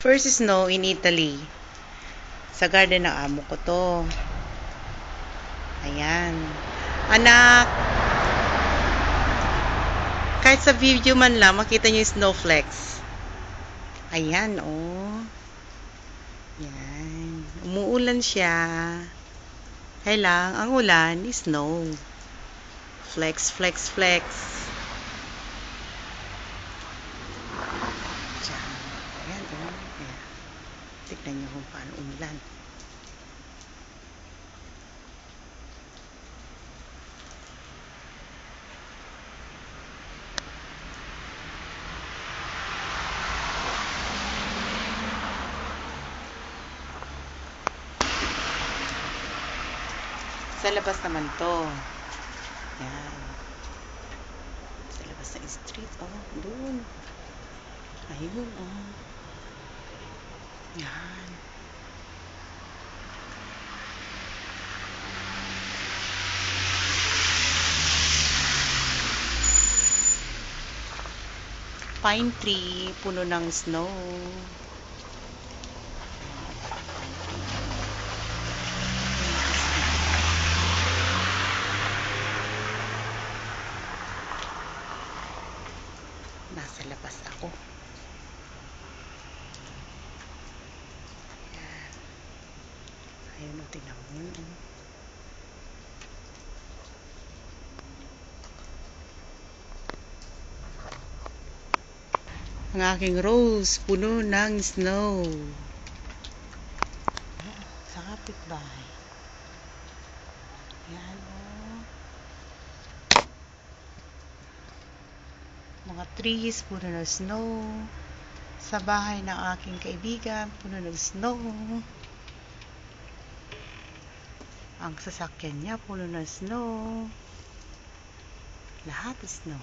First snow in Italy. Sa garden ng amo ko to. Ayan. Anak, kahit sa video man lang, makita nyo yung snowflakes. Ayan, oh. Ayan. Umuulan siya. Kailang, ang ulan is snow. Flex, flex, flex. Ayan, oh. Ayan. Tignan nyo kung paano umulan. Sa labas naman to. Yan. Sa labas ng street. Oh, doon. Ayun, oh. Yan. Pine tree, puno ng snow. Nasa labas ako. Ayan. Ayun o, tingnan mo yun. Ang aking rose, puno ng snow. Sa kapitbahay. Ayan o. Mga trees, puno ng snow. Sa bahay ng aking kaibigan, puno ng snow. Ang sasakyan niya, puno ng snow. Lahat snow.